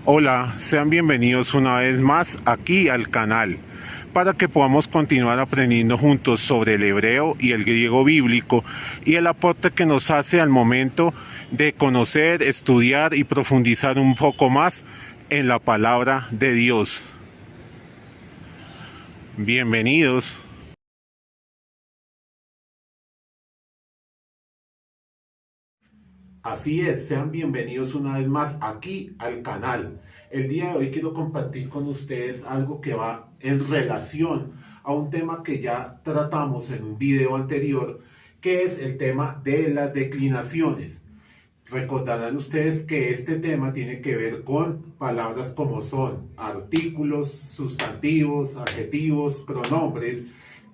Hola, sean bienvenidos una vez más aquí al canal para que podamos continuar aprendiendo juntos sobre el hebreo y el griego bíblico y el aporte que nos hace al momento de conocer, estudiar y profundizar un poco más en la palabra de Dios. Bienvenidos. Así es, sean bienvenidos una vez más aquí al canal. El día de hoy quiero compartir con ustedes algo que va en relación a un tema que ya tratamos en un video anterior, que es el tema de las declinaciones. Recordarán ustedes que este tema tiene que ver con palabras como son artículos, sustantivos, adjetivos, pronombres,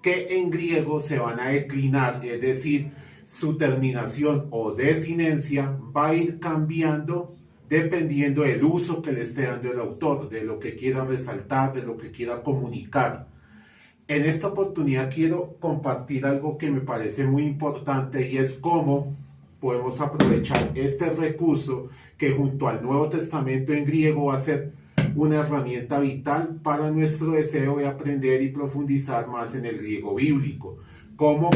que en griego se van a declinar, es decir, su terminación o desinencia va a ir cambiando dependiendo del uso que le esté dando el autor, de lo que quiera resaltar, de lo que quiera comunicar. En esta oportunidad quiero compartir algo que me parece muy importante y es cómo podemos aprovechar este recurso que junto al Nuevo Testamento en griego va a ser una herramienta vital para nuestro deseo de aprender y profundizar más en el griego bíblico. Cómo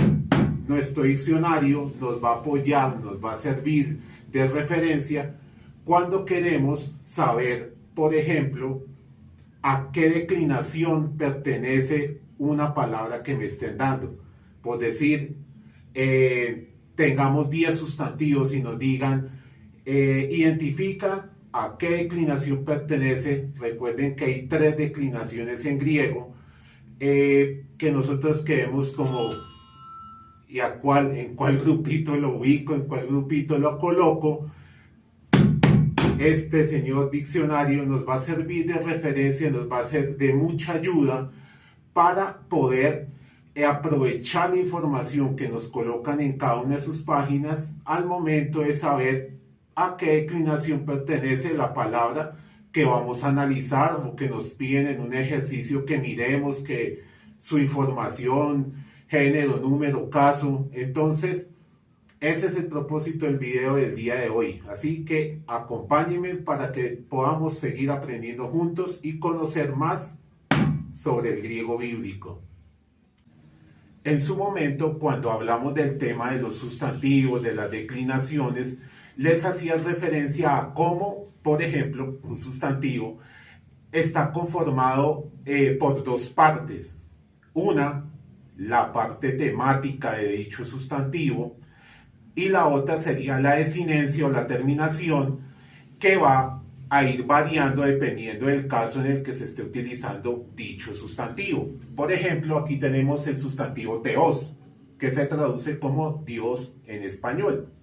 nuestro diccionario nos va a apoyar, nos va a servir de referencia cuando queremos saber, por ejemplo, a qué declinación pertenece una palabra que me estén dando. Por decir, tengamos 10 sustantivos y nos digan, identifica a qué declinación pertenece. Recuerden que hay 3 declinaciones en griego que nosotros queremos como y en cuál grupito lo ubico, en cuál grupito lo coloco. Este señor diccionario nos va a servir de referencia, nos va a ser de mucha ayuda para poder aprovechar la información que nos colocan en cada una de sus páginas al momento de saber a qué declinación pertenece la palabra que vamos a analizar o que nos piden en un ejercicio que miremos, que su información, género, número, caso. Entonces, ese es el propósito del video del día de hoy. Así que acompáñenme para que podamos seguir aprendiendo juntos y conocer más sobre el griego bíblico. En su momento, cuando hablamos del tema de los sustantivos, de las declinaciones, les hacía referencia a cómo, por ejemplo, un sustantivo está conformado por 2 partes. Una, la parte temática de dicho sustantivo, y la otra sería la desinencia o la terminación, que va a ir variando dependiendo del caso en el que se esté utilizando dicho sustantivo. Por ejemplo, aquí tenemos el sustantivo teos, que se traduce como Dios en español.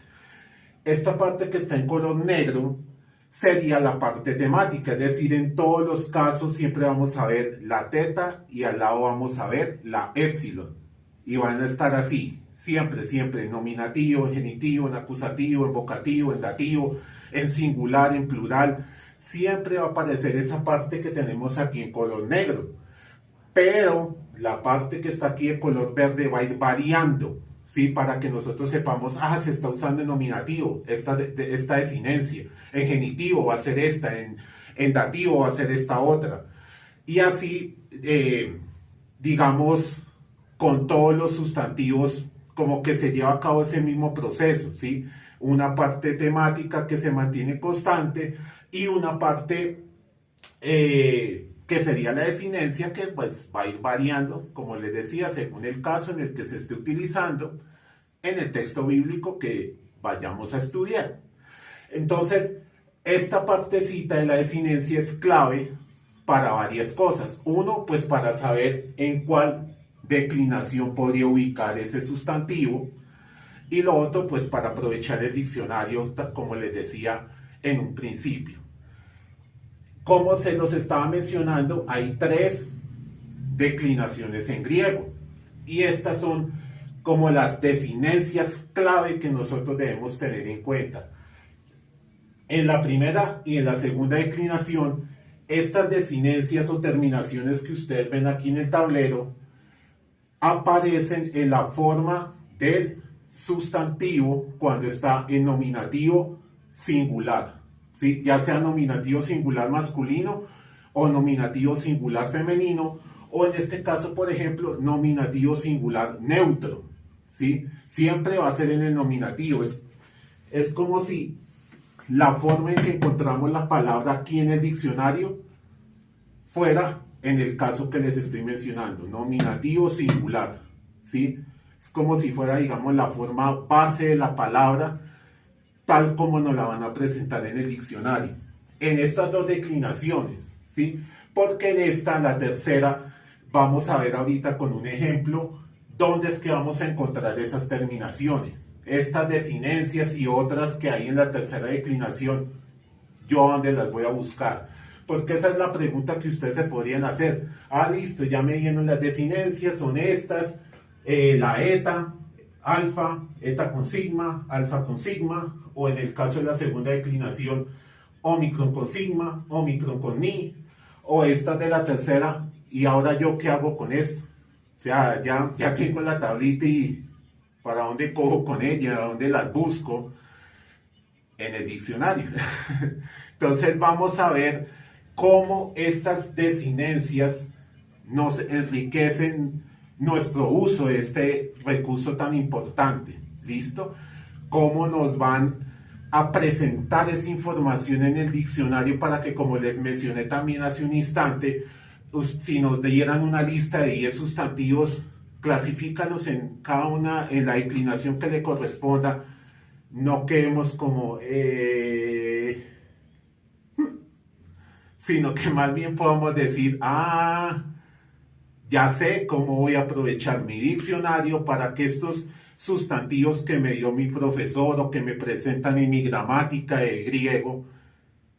Esta parte que está en color negro sería la parte temática, es decir, en todos los casos siempre vamos a ver la teta y al lado vamos a ver la épsilon. Y van a estar así, siempre, siempre, en nominativo, en genitivo, en acusativo, en vocativo, en dativo, en singular, en plural. Siempre va a aparecer esa parte que tenemos aquí en color negro. Pero la parte que está aquí de color verde va a ir variando, ¿sí? Para que nosotros sepamos, se está usando en nominativo, esta desinencia. En genitivo va a ser esta, en dativo va a ser esta otra. Y así, digamos, con todos los sustantivos, como que se lleva a cabo ese mismo proceso, ¿sí? Una parte temática que se mantiene constante y una parte que sería la desinencia, que pues va a ir variando, como les decía, según el caso en el que se esté utilizando en el texto bíblico que vayamos a estudiar. Entonces, esta partecita de la desinencia es clave para varias cosas. Uno, pues para saber en cuál declinación podría ubicar ese sustantivo. Y lo otro, pues para aprovechar el diccionario, como les decía en un principio. Como se los estaba mencionando, hay 3 declinaciones en griego. Y estas son como las desinencias clave que nosotros debemos tener en cuenta. En la primera y en la segunda declinación, estas desinencias o terminaciones que ustedes ven aquí en el tablero aparecen en la forma del sustantivo cuando está en nominativo singular. ¿sí? Ya sea nominativo singular masculino o nominativo singular femenino, o en este caso, por ejemplo, nominativo singular neutro, ¿sí? Siempre va a ser en el nominativo. Es como si la forma en que encontramos la palabra aquí en el diccionario fuera en el caso que les estoy mencionando, nominativo singular, ¿sí? Es como si fuera, digamos, la forma base de la palabra, tal como nos la van a presentar en el diccionario, en estas dos declinaciones, ¿sí? Porque en esta, la tercera, vamos a ver ahorita con un ejemplo, dónde es que vamos a encontrar esas terminaciones, estas desinencias y otras que hay en la tercera declinación, yo dónde las voy a buscar. Porque esa es la pregunta que ustedes se podrían hacer. Ah, listo, ya me dieron las desinencias, son estas, la eta, alfa, eta con sigma, alfa con sigma, o en el caso de la segunda declinación, omicron con sigma, omicron con ni, o esta de la tercera, y ahora yo qué hago con esto. O sea, ya tengo la tablita y para dónde cojo con ella, dónde las busco en el diccionario. Entonces vamos a ver cómo estas desinencias nos enriquecen nuestro uso de este recurso tan importante. ¿Listo? Cómo nos van a presentar esa información en el diccionario para que, como les mencioné también hace un instante, si nos dieran una lista de 10 sustantivos, clasifícalos en cada una, en la declinación que le corresponda. No quedemos como... sino que más bien podamos decir, ya sé cómo voy a aprovechar mi diccionario para que estos sustantivos que me dio mi profesor o que me presentan en mi gramática de griego,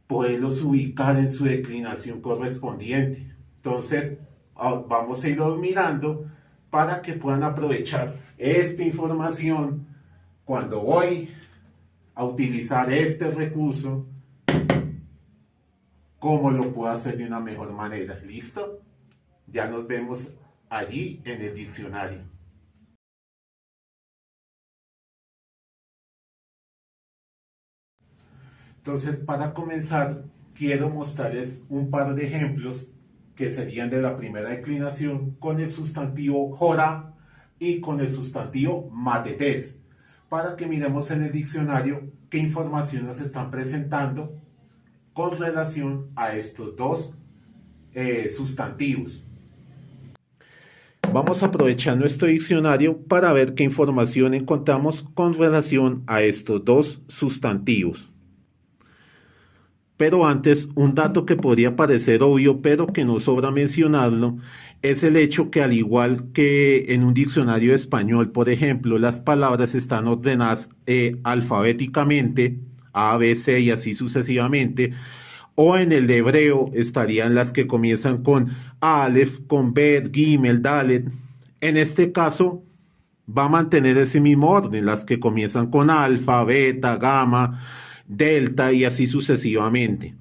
poderlos ubicar en su declinación correspondiente. Entonces, vamos a irlos mirando para que puedan aprovechar esta información cuando voy a utilizar este recurso, cómo lo puedo hacer de una mejor manera. ¿Listo? Ya nos vemos allí en el diccionario. Entonces, para comenzar, quiero mostrarles un par de ejemplos que serían de la primera declinación con el sustantivo jorá y con el sustantivo matetés, para que miremos en el diccionario qué información nos están presentando con relación a estos dos sustantivos. Vamos a aprovechar nuestro diccionario para ver qué información encontramos con relación a estos dos sustantivos. Pero antes, un dato que podría parecer obvio, pero que no sobra mencionarlo, es el hecho que, al igual que en un diccionario español, por ejemplo, las palabras están ordenadas alfabéticamente, A, B, C y así sucesivamente, o en el de hebreo estarían las que comienzan con Aleph, con Bet, Gimel, Dalet. En este caso va a mantener ese mismo orden, las que comienzan con alfa, beta, gamma, delta y así sucesivamente.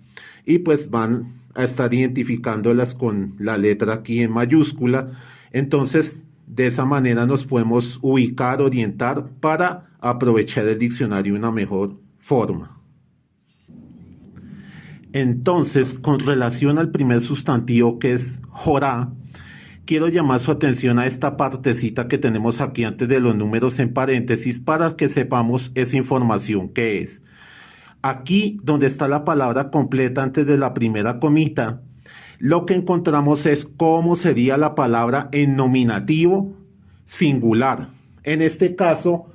Y pues van a estar identificándolas con la letra aquí en mayúscula. Entonces, de esa manera nos podemos ubicar, orientar para aprovechar el diccionario de una mejor forma. Entonces, con relación al primer sustantivo, que es jorá, quiero llamar su atención a esta partecita que tenemos aquí antes de los números en paréntesis para que sepamos esa información que es. Aquí, donde está la palabra completa antes de la primera comita, lo que encontramos es cómo sería la palabra en nominativo singular. En este caso,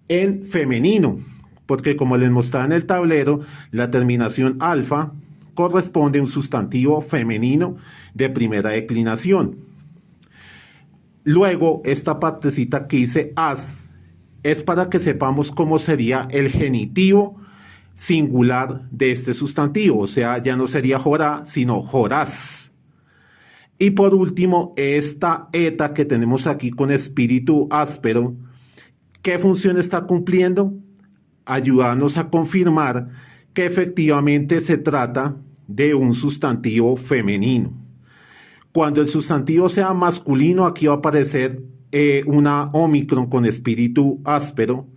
en femenino, porque como les mostraba en el tablero, la terminación alfa corresponde a un sustantivo femenino de primera declinación. Luego, esta partecita que dice as es para que sepamos cómo sería el genitivo singular de este sustantivo, o sea, ya no sería jorá, sino jorás. Y por último, esta eta que tenemos aquí con espíritu áspero, ¿qué función está cumpliendo? Ayudarnos a confirmar que efectivamente se trata de un sustantivo femenino. Cuando el sustantivo sea masculino, aquí va a aparecer una omicron con espíritu áspero,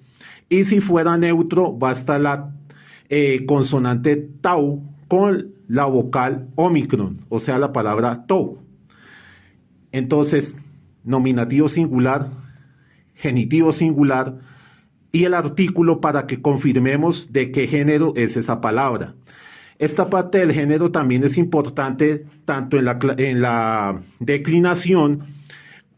y si fuera neutro va a estar consonante tau con la vocal omicron, o sea, la palabra tou. Entonces, nominativo singular, genitivo singular y el artículo para que confirmemos de qué género es esa palabra. Esta parte del género también es importante tanto en la declinación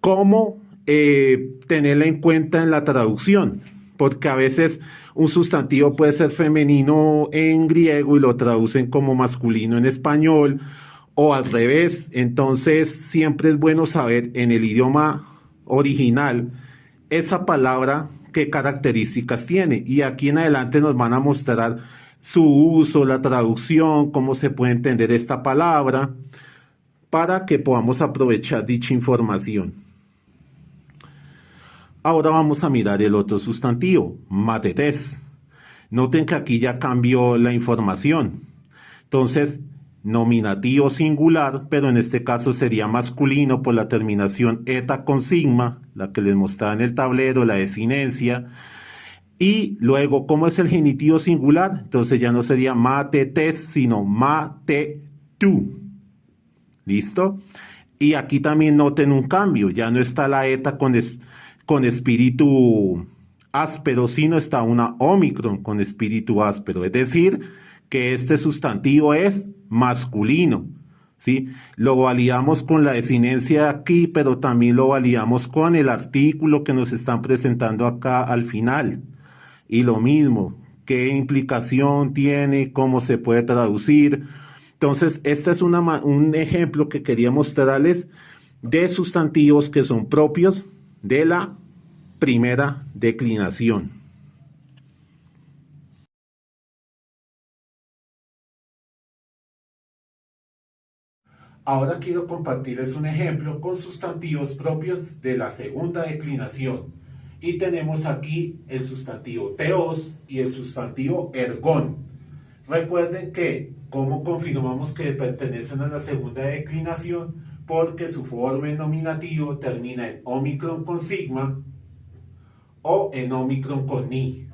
como tenerla en cuenta en la traducción, porque a veces un sustantivo puede ser femenino en griego y lo traducen como masculino en español o al revés. Entonces siempre es bueno saber en el idioma original esa palabra qué características tiene, y aquí en adelante nos van a mostrar su uso, la traducción, cómo se puede entender esta palabra para que podamos aprovechar dicha información. Ahora vamos a mirar el otro sustantivo, matetes. Noten que aquí ya cambió la información. Entonces, nominativo singular, pero en este caso sería masculino por la terminación eta con sigma, la que les mostraba en el tablero, la desinencia. Y luego, ¿cómo es el genitivo singular? Entonces ya no sería matetes, sino matetu. ¿Listo? Y aquí también noten un cambio, ya no está la eta con espíritu áspero, sino está una omicron con espíritu áspero. Es decir, que este sustantivo es masculino, ¿sí? Lo validamos con la desinencia aquí, pero también lo validamos con el artículo que nos están presentando acá al final. Y lo mismo, qué implicación tiene, cómo se puede traducir. Entonces, este es un ejemplo que quería mostrarles de sustantivos que son propios de la primera declinación. Ahora quiero compartirles un ejemplo con sustantivos propios de la segunda declinación. Y tenemos aquí el sustantivo teos y el sustantivo ergón. Recuerden que, ¿cómo confirmamos que pertenecen a la segunda declinación? Porque su forma en nominativo termina en omicron con sigma o en omicron con ni.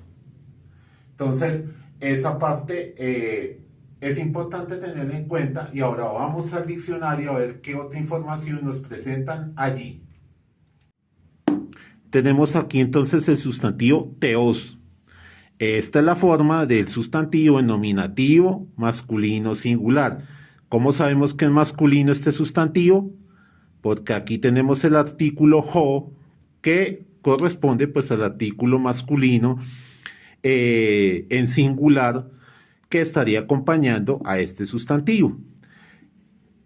Entonces, esa parte es importante tenerla en cuenta, y ahora vamos al diccionario a ver qué otra información nos presentan allí. Tenemos aquí entonces el sustantivo teos. Esta es la forma del sustantivo en nominativo masculino singular. ¿Cómo sabemos que es masculino este sustantivo? Porque aquí tenemos el artículo ho, que corresponde pues al artículo masculino en singular que estaría acompañando a este sustantivo.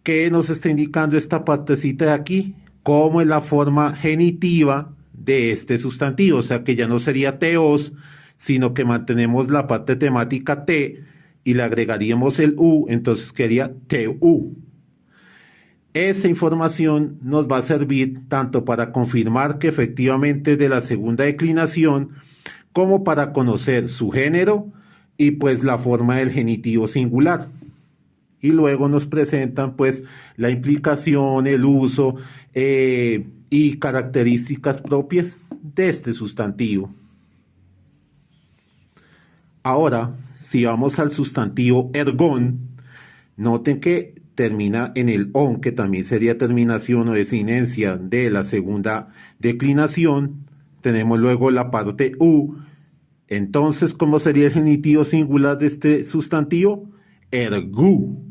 ¿Qué nos está indicando esta partecita de aquí? ¿Cómo es la forma genitiva de este sustantivo? O sea que ya no sería teos, sino que mantenemos la parte temática te y le agregaríamos el u, entonces quedaría teu. Esa información nos va a servir tanto para confirmar que efectivamente es de la segunda declinación, como para conocer su género y pues la forma del genitivo singular. Y luego nos presentan pues la implicación, el uso y características propias de este sustantivo. Ahora, si vamos al sustantivo ergón, noten que termina en el on, que también sería terminación o desinencia de la segunda declinación. Tenemos luego la parte u. Entonces, ¿cómo sería el genitivo singular de este sustantivo? Ergú.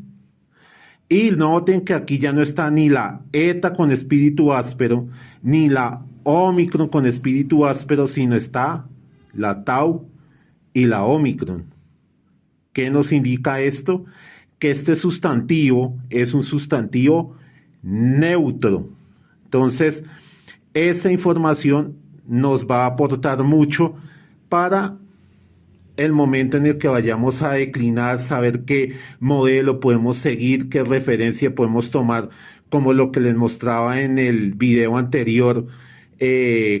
Y noten que aquí ya no está ni la eta con espíritu áspero, ni la omicron con espíritu áspero, sino está la tau y la omicron. ¿Qué nos indica esto? Que este sustantivo es un sustantivo neutro. Entonces, esa información nos va a aportar mucho para el momento en el que vayamos a declinar, saber qué modelo podemos seguir, qué referencia podemos tomar, como lo que les mostraba en el video anterior,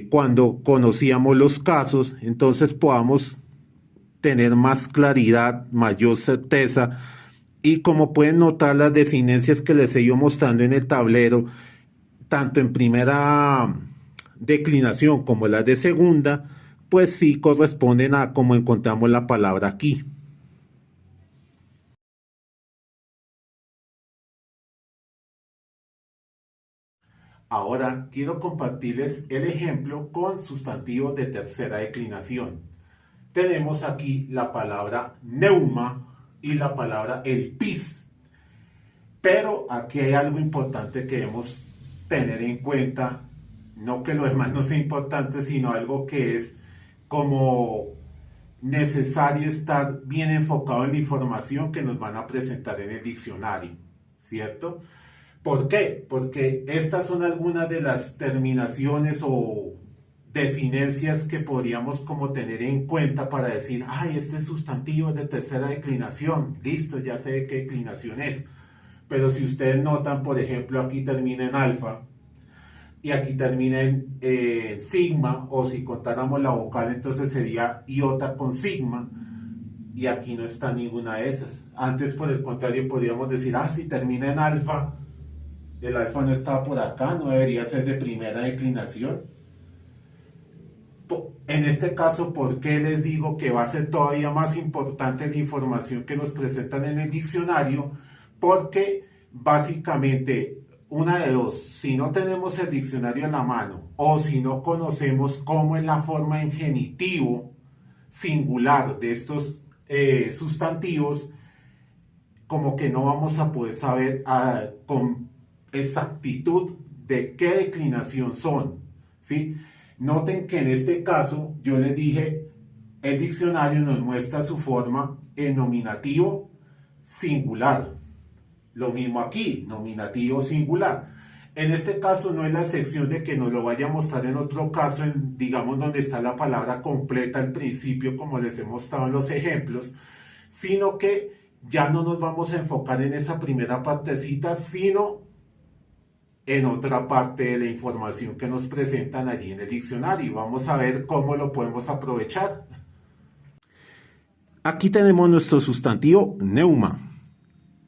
cuando conocíamos los casos. Entonces podamos tener más claridad, mayor certeza, y como pueden notar las desinencias que les he ido mostrando en el tablero, tanto en primera declinación como las de segunda, pues sí corresponden a como encontramos la palabra aquí. Ahora quiero compartirles el ejemplo con sustantivos de tercera declinación. Tenemos aquí la palabra neuma y la palabra el pis. Pero aquí hay algo importante que debemos tener en cuenta, no que lo demás no sea importante, sino algo que es como necesario estar bien enfocado en la información que nos van a presentar en el diccionario, ¿cierto? ¿Por qué? Porque estas son algunas de las terminaciones o desinencias que podríamos como tener en cuenta para decir, ay, este sustantivo es de tercera declinación, listo, ya sé de qué declinación es. Pero si ustedes notan, por ejemplo, aquí termina en alfa y aquí termina en sigma, o si contáramos la vocal, entonces sería iota con sigma, y aquí no está ninguna de esas. Antes, por el contrario, podríamos decir, si termina en alfa, el alfa no está por acá, no debería ser de primera declinación. En este caso, ¿por qué les digo que va a ser todavía más importante la información que nos presentan en el diccionario? Porque básicamente una de dos, si no tenemos el diccionario en la mano o si no conocemos cómo es la forma en genitivo singular de estos sustantivos, como que no vamos a poder saber con exactitud de qué declinación son, ¿sí? Noten que en este caso yo les dije, el diccionario nos muestra su forma en nominativo singular. Lo mismo aquí, nominativo singular. En este caso no es la excepción de que nos lo vaya a mostrar en otro caso, digamos donde está la palabra completa al principio, como les he mostrado en los ejemplos, sino que ya no nos vamos a enfocar en esa primera partecita, sino en otra parte de la información que nos presentan allí en el diccionario. Vamos a ver cómo lo podemos aprovechar. Aquí tenemos nuestro sustantivo neuma.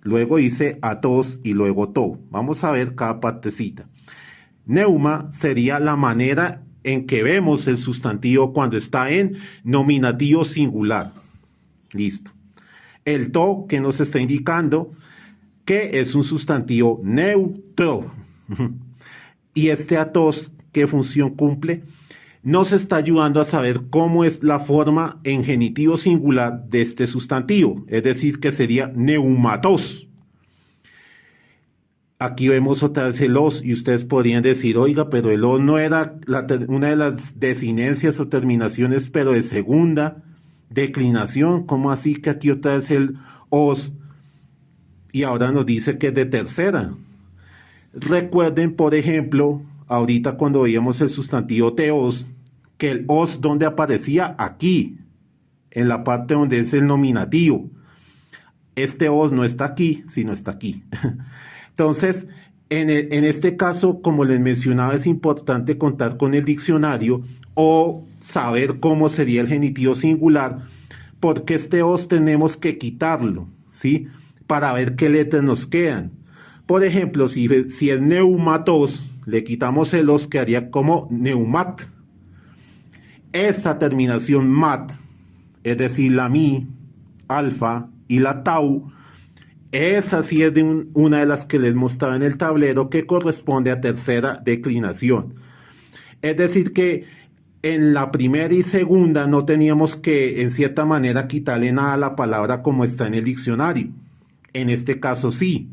Luego dice atos y luego to. Vamos a ver cada partecita. Neuma sería la manera en que vemos el sustantivo cuando está en nominativo singular. Listo. El to, que nos está indicando que es un sustantivo neutro. Y este atos, ¿qué función cumple? Nos está ayudando a saber cómo es la forma en genitivo singular de este sustantivo, es decir, que sería neumatos. Aquí vemos otra vez el os y ustedes podrían decir, oiga, pero el os no era una de las desinencias o terminaciones, pero de segunda declinación. ¿Cómo así que aquí otra vez el os y ahora nos dice que es de tercera? Recuerden, por ejemplo, ahorita cuando veíamos el sustantivo teos, que el os, ¿dónde aparecía? Aquí, en la parte donde es el nominativo. Este os no está aquí, sino está aquí. Entonces, en este caso, como les mencionaba, es importante contar con el diccionario o saber cómo sería el genitivo singular, porque este os tenemos que quitarlo, ¿sí? Para ver qué letras nos quedan. Por ejemplo, si es neumatos, le quitamos el os, quedaría como neumat. Esta terminación mat, es decir, la mi, alfa y la tau, esa sí es de una de las que les mostraba en el tablero, que corresponde a tercera declinación. Es decir que en la primera y segunda no teníamos que, en cierta manera, quitarle nada a la palabra como está en el diccionario. En este caso sí.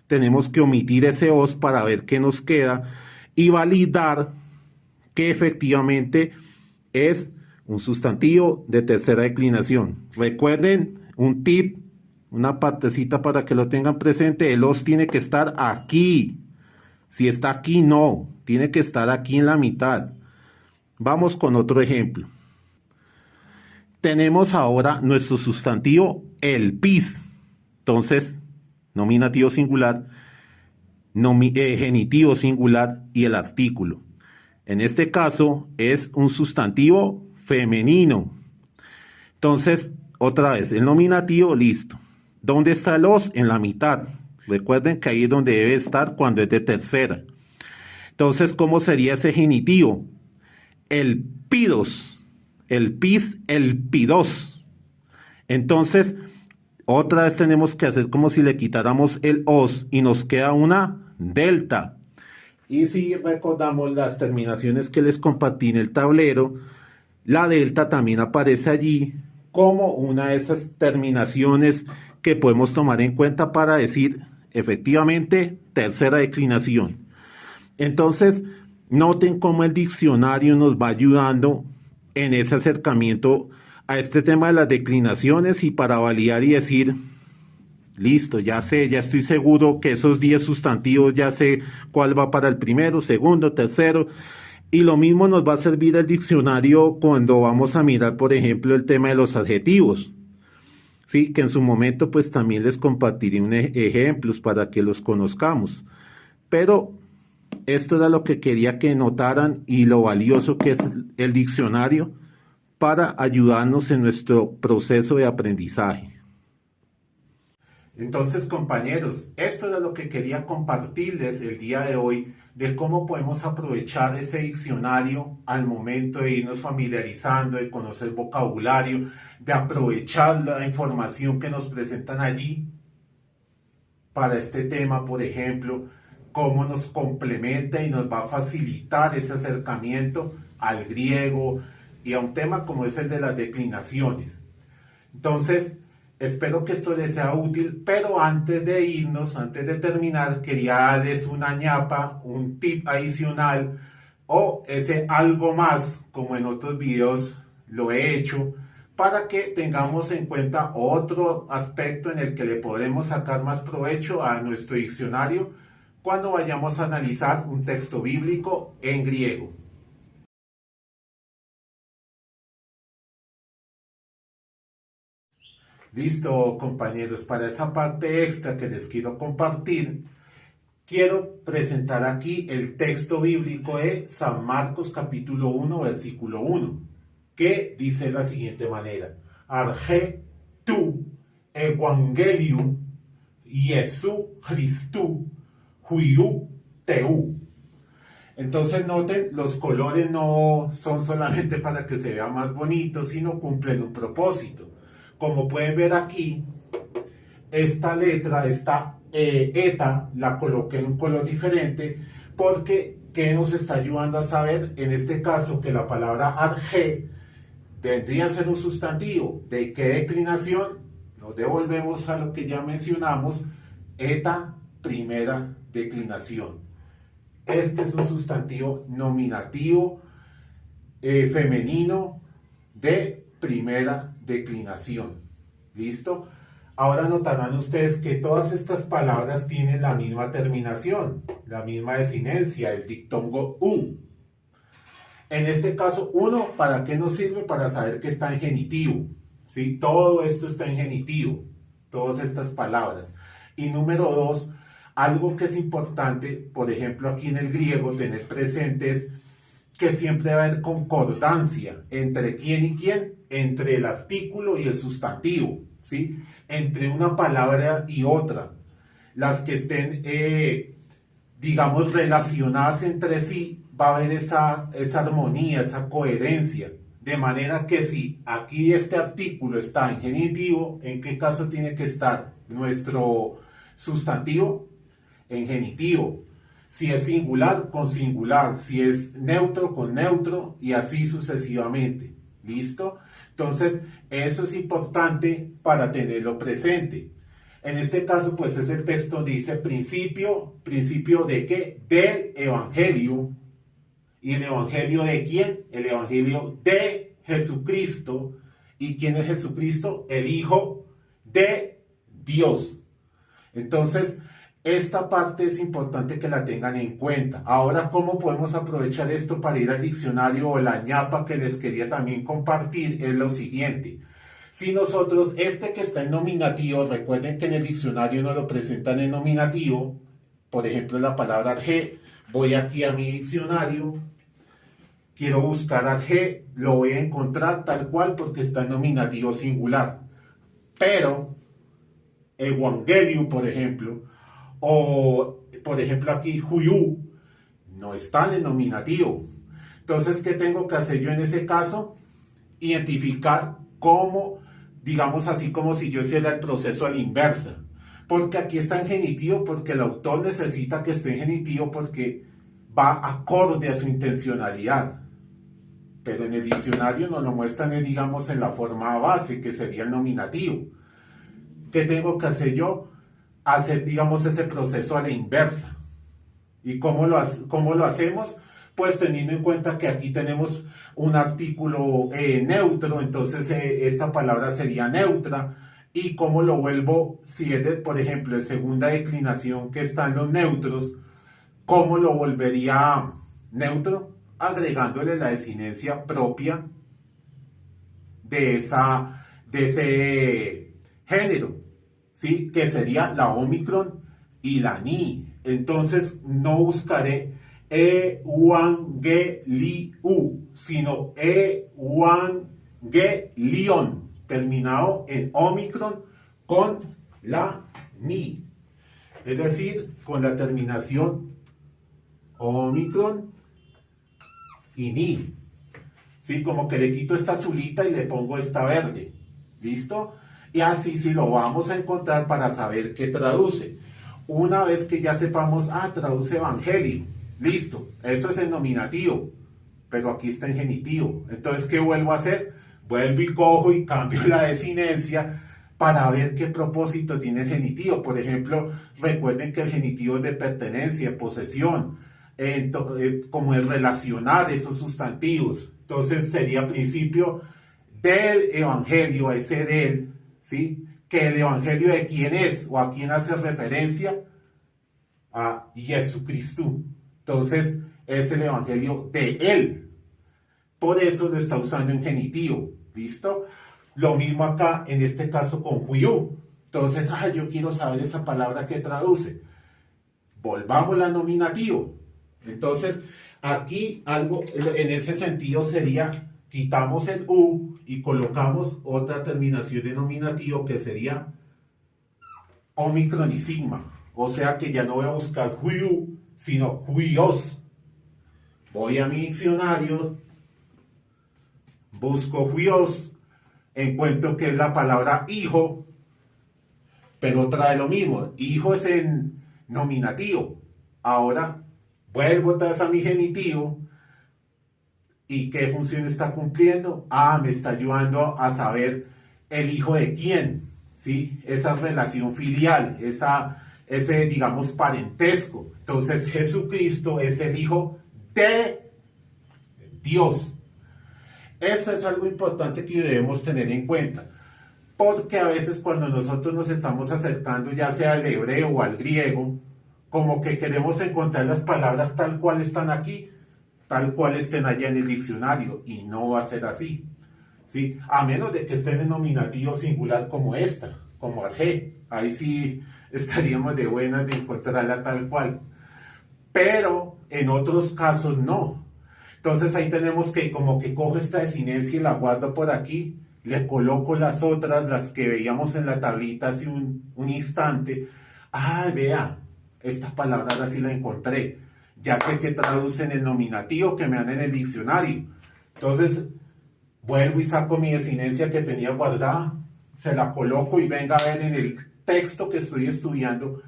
Tenemos que omitir ese os para ver qué nos queda y validar que efectivamente es un sustantivo de tercera declinación. Recuerden un tip, una partecita para que lo tengan presente, el os tiene que estar aquí. Si está aquí, no, tiene que estar aquí en la mitad. Vamos con otro ejemplo. Tenemos ahora nuestro sustantivo el pis. Entonces, nominativo singular, genitivo singular y el artículo. En este caso es un sustantivo femenino. Entonces, otra vez, el nominativo, listo. ¿Dónde está el os? En la mitad. Recuerden que ahí es donde debe estar cuando es de tercera. Entonces, ¿cómo sería ese genitivo? El pidos, el pis, el pidos. Entonces, otra vez tenemos que hacer como si le quitáramos el os y nos queda una delta. Y si recordamos las terminaciones que les compartí en el tablero, la delta también aparece allí como una de esas terminaciones que podemos tomar en cuenta para decir efectivamente tercera declinación. Entonces, noten cómo el diccionario nos va ayudando en ese acercamiento a este tema de las declinaciones y para validar y decir, listo, ya sé, ya estoy seguro que esos 10 sustantivos, ya sé cuál va para el primero, segundo, tercero. Y lo mismo nos va a servir el diccionario cuando vamos a mirar, por ejemplo, el tema de los adjetivos. Sí, que en su momento pues también les compartiré ejemplos para que los conozcamos. Pero esto era lo que quería que notaran y lo valioso que es el diccionario para ayudarnos en nuestro proceso de aprendizaje. Entonces, compañeros, esto era lo que quería compartirles el día de hoy de cómo podemos aprovechar ese diccionario al momento de irnos familiarizando, de conocer vocabulario, de aprovechar la información que nos presentan allí para este tema, por ejemplo, cómo nos complementa y nos va a facilitar ese acercamiento al griego y a un tema como es el de las declinaciones. Entonces, espero que esto les sea útil, pero antes de irnos, antes de terminar, quería darles una ñapa, un tip adicional o ese algo más, como en otros videos lo he hecho, para que tengamos en cuenta otro aspecto en el que le podremos sacar más provecho a nuestro diccionario cuando vayamos a analizar un texto bíblico en griego. Listo, compañeros, para esa parte extra que les quiero compartir, quiero presentar aquí el texto bíblico de San Marcos capítulo 1, versículo 1, que dice de la siguiente manera: Arge tu evangelium Jesu Christu huiu teu. Entonces noten, los colores no son solamente para que se vea más bonito, sino cumplen un propósito. Como pueden ver aquí, esta letra, esta eta, la coloqué en un color diferente porque ¿qué nos está ayudando a saber? En este caso que la palabra arge vendría a ser un sustantivo. ¿De qué declinación? Nos devolvemos a lo que ya mencionamos, eta, primera declinación. Este es un sustantivo nominativo femenino de primera declinación. ¿Listo? Ahora notarán ustedes que todas estas palabras tienen la misma terminación, la misma desinencia, el dictongo u. En este caso, uno, ¿para qué nos sirve? Para saber que está en genitivo. ¿Sí? Todo esto está en genitivo, todas estas palabras. Y número dos, algo que es importante, por ejemplo, aquí en el griego, tener presente es que siempre va a haber concordancia entre quién y quién, entre el artículo y el sustantivo, ¿sí? Entre una palabra y otra. Las que estén, digamos, relacionadas entre sí, va a haber esa armonía, esa coherencia. De manera que si aquí este artículo está en genitivo, ¿en qué caso tiene que estar nuestro sustantivo? En genitivo. Si es singular, con singular. Si es neutro, con neutro. Y así sucesivamente. ¿Listo? Entonces, eso es importante para tenerlo presente. En este caso, pues es el texto donde dice principio. ¿Principio de qué? Del evangelio. ¿Y el evangelio de quién? El evangelio de Jesucristo. ¿Y quién es Jesucristo? El Hijo de Dios. Entonces, esta parte es importante que la tengan en cuenta. Ahora, ¿cómo podemos aprovechar esto para ir al diccionario o la ñapa que les quería también compartir? Es lo siguiente. Si nosotros, este que está en nominativo, recuerden que en el diccionario nos lo presentan en nominativo, por ejemplo, la palabra arge, voy aquí a mi diccionario, quiero buscar arge, lo voy a encontrar tal cual porque está en nominativo singular. Pero, evangelium, por ejemplo, o por ejemplo aquí huiu, no están en nominativo. Entonces, ¿qué tengo que hacer yo en ese caso? Identificar cómo, digamos así, como si yo hiciera el proceso a la inversa. Porque aquí está en genitivo, porque el autor necesita que esté en genitivo, porque va acorde a su intencionalidad. Pero en el diccionario nos lo muestran, digamos, en la forma base, que sería el nominativo. ¿Qué tengo que hacer yo? Hacer, digamos, ese proceso a la inversa. ¿Y cómo lo hacemos? Pues teniendo en cuenta que aquí tenemos un artículo neutro, entonces esta palabra sería neutra. ¿Y cómo lo vuelvo? Si es, por ejemplo, de segunda declinación que están los neutros, ¿cómo lo volvería neutro? Agregándole la desinencia propia de ese género, ¿sí? Que sería la Omicron y la Ni. Entonces no buscaré Evangeliu, sino Evangelion, terminado en Omicron con la Ni. Es decir, con la terminación Omicron y Ni. ¿Sí? Como que le quito esta azulita y le pongo esta verde. ¿Listo? Y así sí lo vamos a encontrar para saber qué traduce. Una vez que ya sepamos, traduce evangelio. Listo, eso es en nominativo, pero aquí está en genitivo. Entonces, ¿qué vuelvo a hacer? Vuelvo y cojo y cambio la desinencia para ver qué propósito tiene el genitivo. Por ejemplo, recuerden que el genitivo es de pertenencia, posesión, como el relacionar esos sustantivos. Entonces sería principio del evangelio, ese del, ¿sí? Que el evangelio de quién es o a quién hace referencia, a Jesucristo. Entonces es el evangelio de él. Por eso lo está usando en genitivo. ¿Listo? Lo mismo acá, en este caso con Huyu. Entonces, yo quiero saber esa palabra que traduce. Volvamos al nominativo. Entonces, aquí algo en ese sentido sería, quitamos el U y colocamos otra terminación de nominativo que sería Omicron y Sigma. O sea que ya no voy a buscar Huyu, sino Huios. Voy a mi diccionario, busco Huios, encuentro que es la palabra hijo, pero trae lo mismo. Hijo es en nominativo. Ahora vuelvo otra vez a mi genitivo. ¿Y qué función está cumpliendo? Me está ayudando a saber el hijo de quién, ¿sí? Esa relación filial, ese, digamos, parentesco. Entonces, Jesucristo es el hijo de Dios. Eso es algo importante que debemos tener en cuenta, porque a veces cuando nosotros nos estamos acercando, ya sea al hebreo o al griego, como que queremos encontrar las palabras tal cual están aquí, tal cual estén allá en el diccionario, y no va a ser así, ¿sí? A menos de que estén en nominativo singular como esta, como arjé, ahí sí estaríamos de buenas de encontrarla tal cual, pero en otros casos no. Entonces ahí tenemos que como que cojo esta desinencia y la guardo por aquí, le coloco las otras, las que veíamos en la tablita hace un instante. Vea, esta palabra ahora sí la encontré. Ya sé que traducen el nominativo que me dan en el diccionario. Entonces, vuelvo y saco mi desinencia que tenía guardada, se la coloco y venga a ver en el texto que estoy estudiando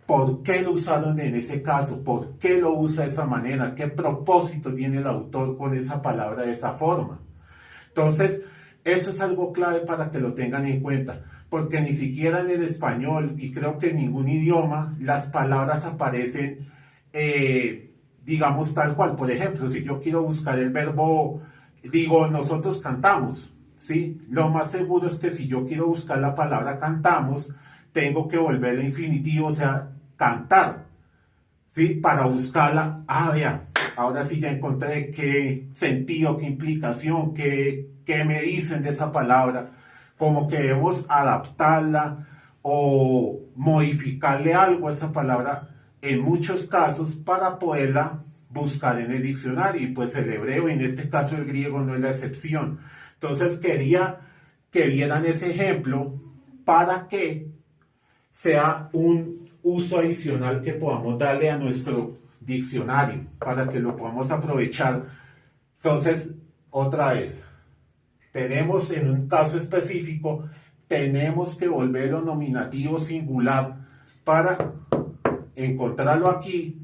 por qué lo usaron en ese caso, por qué lo usa de esa manera, qué propósito tiene el autor con esa palabra de esa forma. Entonces, eso es algo clave para que lo tengan en cuenta, porque ni siquiera en el español, y creo que en ningún idioma, las palabras aparecen digamos tal cual. Por ejemplo, si yo quiero buscar el verbo, digo, nosotros cantamos, ¿sí? Lo más seguro es que si yo quiero buscar la palabra cantamos, tengo que volverla infinitivo, o sea, cantar, ¿sí? Para buscarla. Vea, ahora sí ya encontré qué sentido, qué implicación, qué me dicen de esa palabra, como que debemos adaptarla o modificarle algo a esa palabra en muchos casos para poderla buscar en el diccionario, y pues el hebreo, y en este caso el griego, no es la excepción. Entonces quería que vieran ese ejemplo para que sea un uso adicional que podamos darle a nuestro diccionario, para que lo podamos aprovechar. Entonces, otra vez, tenemos en un caso específico, tenemos que volverlo nominativo singular para encontrarlo aquí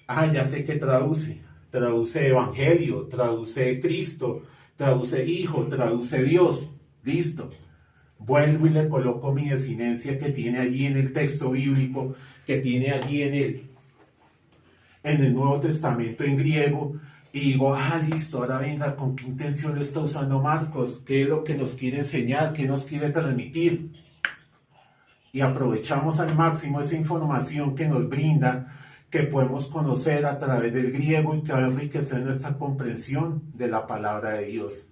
Ah, ya sé que traduce. Traduce Evangelio, traduce Cristo, traduce Hijo, traduce Dios. Listo. Vuelvo y le coloco mi desinencia que tiene allí en el texto bíblico, que tiene allí en el Nuevo Testamento en griego, y digo, ah, listo, ahora venga, ¿con qué intención lo está usando Marcos? ¿Qué es lo que nos quiere enseñar? ¿Qué nos quiere transmitir? Y aprovechamos al máximo esa información que nos brinda, que podemos conocer a través del griego y que va a enriquecer nuestra comprensión de la palabra de Dios.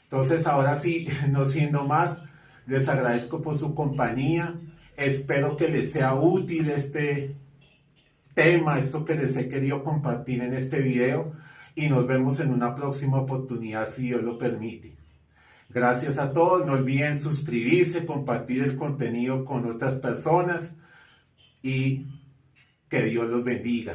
Entonces, ahora sí, no siendo más, les agradezco por su compañía. Espero que les sea útil este tema, esto que les he querido compartir en este video, y nos vemos en una próxima oportunidad si Dios lo permite. Gracias a todos, no olviden suscribirse, compartir el contenido con otras personas y que Dios los bendiga.